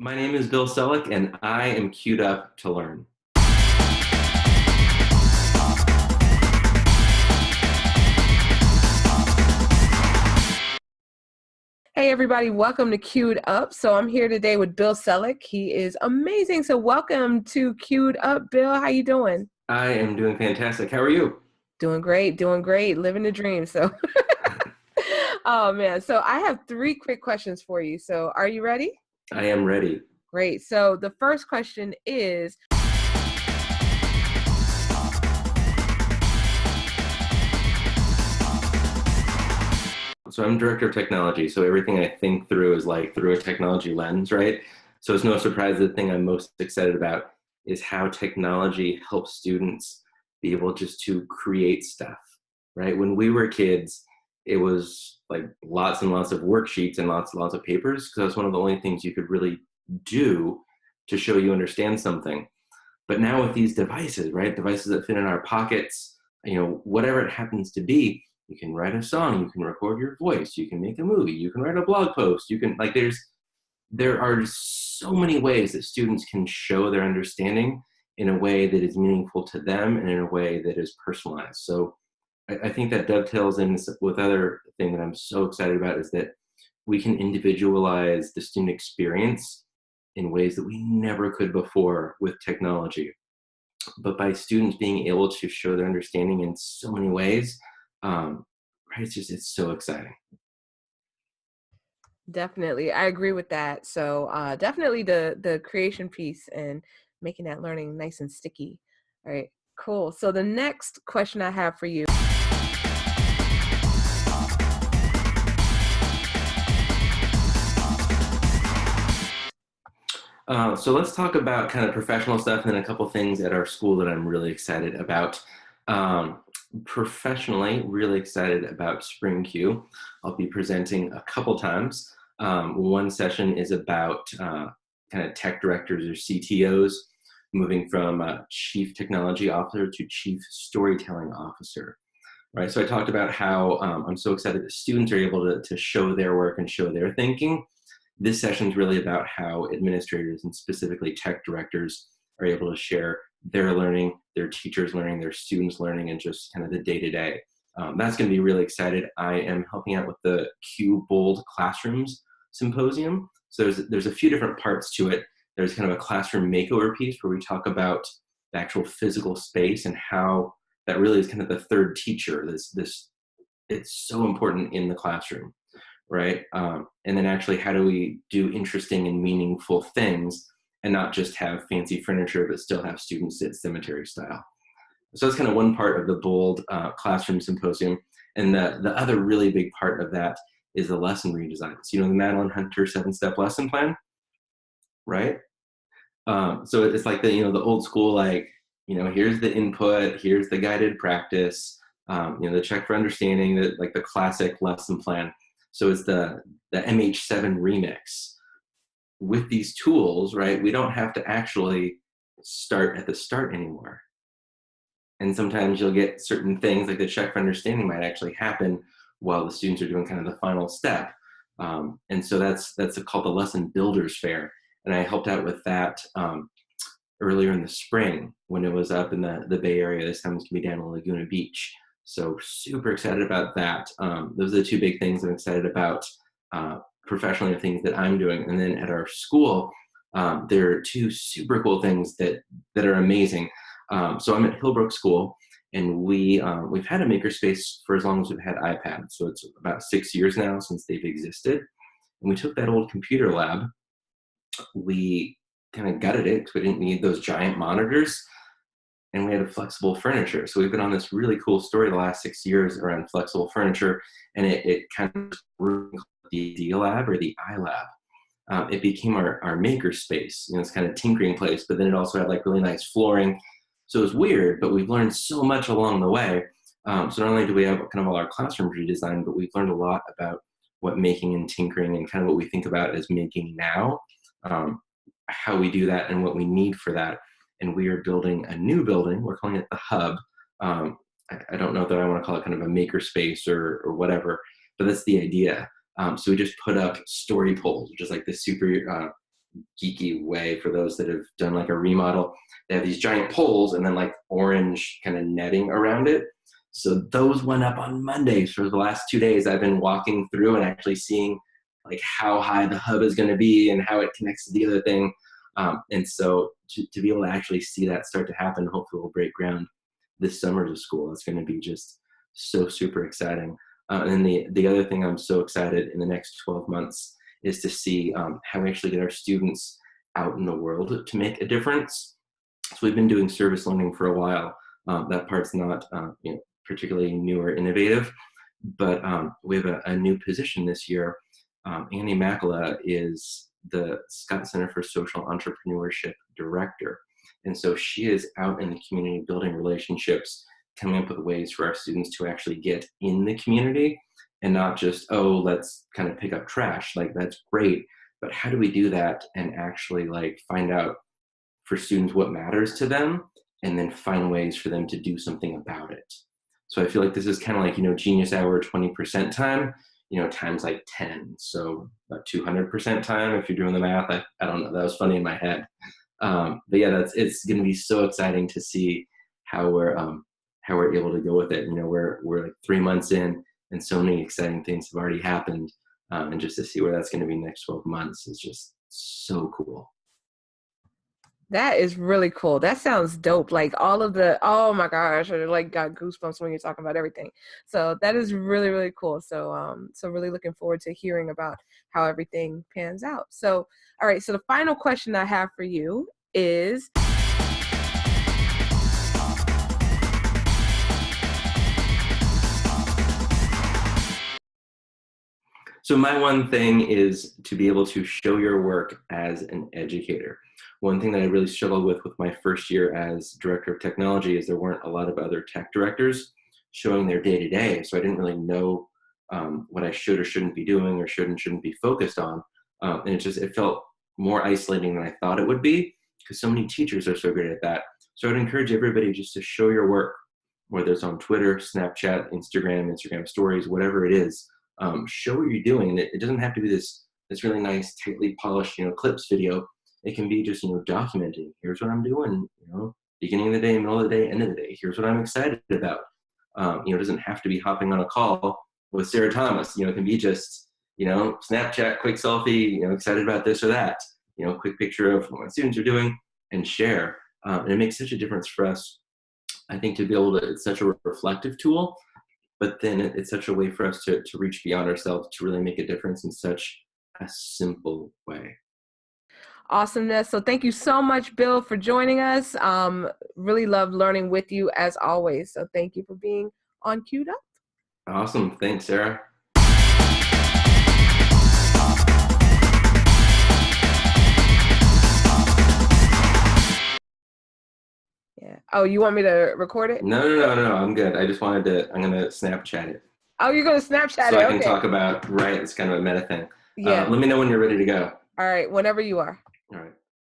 My name is Bill Selak, and I am queued up to learn. Hey everybody, welcome to Queued Up. So I'm here today with Bill Selak. He is amazing. So welcome to Queued Up, Bill. How you doing? I am doing fantastic. How are you? Doing great, living the dream. So, oh man. So I have three quick questions for you. So are you ready? I am ready. Great. So the first question is, So I'm director of technology, so everything I think through is like through a technology lens, right? So it's no surprise the thing I'm most excited about is how technology helps students be able just to create stuff, right? When we were kids, it was like lots and lots of worksheets and lots of papers because that's one of the only things you could really do to show you understand something. But now with these devices, right? Devices that fit in our pockets, whatever it happens to be, you can write a song, you can record your voice, you can make a movie, you can write a blog post, you can there are so many ways that students can show their understanding in a way that is meaningful to them and in a way that is personalized. So I think that dovetails in with other thing that I'm so excited about is that we can individualize the student experience in ways that we never could before with technology. But by students being able to show their understanding in so many ways, right, it's so exciting. definitely, I agree with that. So definitely the creation piece and making that learning nice and sticky. All right, cool. So the next question I have for you. So let's talk about kind of professional stuff and then a couple things at our school that I'm really excited about. Professionally, really excited about Spring CUE. I'll be presenting a couple times. One session is about kind of tech directors or CTOs moving from Chief Technology Officer to Chief Storytelling Officer. Right, so I talked about how I'm so excited that students are able to show their work and show their thinking. This session is really about how administrators and specifically tech directors are able to share their learning, their teachers learning, their students learning, and just kind of the day-to-day. That's going to be really excited. I am helping out with the CUE Bold Classrooms Symposium. So there's a few different parts to it. There's kind of a classroom makeover piece where we talk about the actual physical space and how that really is kind of the third teacher. It's so important in the classroom, right? And then actually, how do we do interesting and meaningful things and not just have fancy furniture, but still have students sit cemetery style? So that's kind of one part of the Bold Classroom Symposium. And the other really big part of that is the lesson redesigns. The Madeline Hunter 7-step lesson plan, right? So it's like the old school, like, here's the input, here's the guided practice, the check for understanding, the classic lesson plan. So it's the MH7 remix. With these tools, right, we don't have to actually start at the start anymore. And sometimes you'll get certain things like the check for understanding might actually happen while the students are doing kind of the final step. And so that's called the Lesson Builders Fair. And I helped out with that earlier in the spring when it was up in the Bay Area. This time it's going to be down in Laguna Beach. So super excited about that. Those are the two big things I'm excited about professionally, the things that I'm doing. And then at our school, there are two super cool things that are amazing. So I'm at Hillbrook School, and we've had a makerspace for as long as we've had iPads. So it's about 6 years now since they've existed. And we took that old computer lab, we kind of gutted it because we didn't need those giant monitors, and we had a flexible furniture. So we've been on this really cool story the last 6 years around flexible furniture, and it kind of the D lab or the iLab. It became our maker space. It's kind of tinkering place, but then it also had like really nice flooring. So it was weird, but we've learned so much along the way. So not only do we have kind of all our classrooms redesigned, but we've learned a lot about what making and tinkering and kind of what we think about as making now, how we do that and what we need for that. And we are building a new building. We're calling it the Hub. I don't know that I want to call it kind of a maker space or whatever, but that's the idea. So we just put up story poles, which is like this super geeky way for those that have done like a remodel. They have these giant poles and then like orange kind of netting around it. So those went up on Mondays. For the last 2 days, I've been walking through and actually seeing like how high the hub is going to be and how it connects to the other thing. And so to be able to actually see that start to happen, hopefully we'll break ground this summer to school. It's going to be just so super exciting. And then the other thing I'm so excited in the next 12 months is to see how we actually get our students out in the world to make a difference. So we've been doing service learning for a while. That part's not particularly new or innovative, but we have a new position this year. Annie Makala is the Scott Center for Social Entrepreneurship Director. And so she is out in the community building relationships, coming up with ways for our students to actually get in the community and not just, oh, let's kind of pick up trash. Like, that's great, but how do we do that and actually like find out for students what matters to them and then find ways for them to do something about it. So I feel like this is kind of like, Genius Hour 20% time, times like 10. So about 200% time if you're doing the math. I don't know, that was funny in my head. But yeah, it's going to be so exciting to see how we're able to go with it. We're like 3 months in, and so many exciting things have already happened. And just to see where that's going to be next 12 months is just so cool. That is really cool. That sounds dope. Like all of the, oh my gosh, I like got goosebumps when you're talking about everything. So that is really, really cool. So, so really looking forward to hearing about how everything pans out. So, all right. So the final question I have for you is, so my one thing is to be able to show your work as an educator. One thing that I really struggled with my first year as director of technology is there weren't a lot of other tech directors showing their day-to-day. So I didn't really know what I should or shouldn't be doing or should and shouldn't be focused on. And it felt more isolating than I thought it would be because so many teachers are so great at that. So I'd encourage everybody just to show your work, whether it's on Twitter, Snapchat, Instagram stories, whatever it is. Show what you're doing. And it doesn't have to be this really nice, tightly polished, clips video. It can be just, documenting. Here's what I'm doing, beginning of the day, middle of the day, end of the day. Here's what I'm excited about. It doesn't have to be hopping on a call with Sarah Thomas. It can be just, Snapchat, quick selfie, excited about this or that, quick picture of what my students are doing and share. And it makes such a difference for us, I think, to be able to, it's such a reflective tool, but then it's such a way for us to reach beyond ourselves, to really make a difference in such a simple way. Awesomeness. So thank you so much, Bill, for joining us. Really love learning with you as always. So thank you for being on Queued Up. Awesome. Thanks, Sarah. Yeah. Oh, you want me to record it? No. I'm good. I'm going to Snapchat it. Oh, you're going to Snapchat it? So I can talk about, right, it's kind of a meta thing. Yeah. Let me know when you're ready to go. All right. Whenever you are. All right.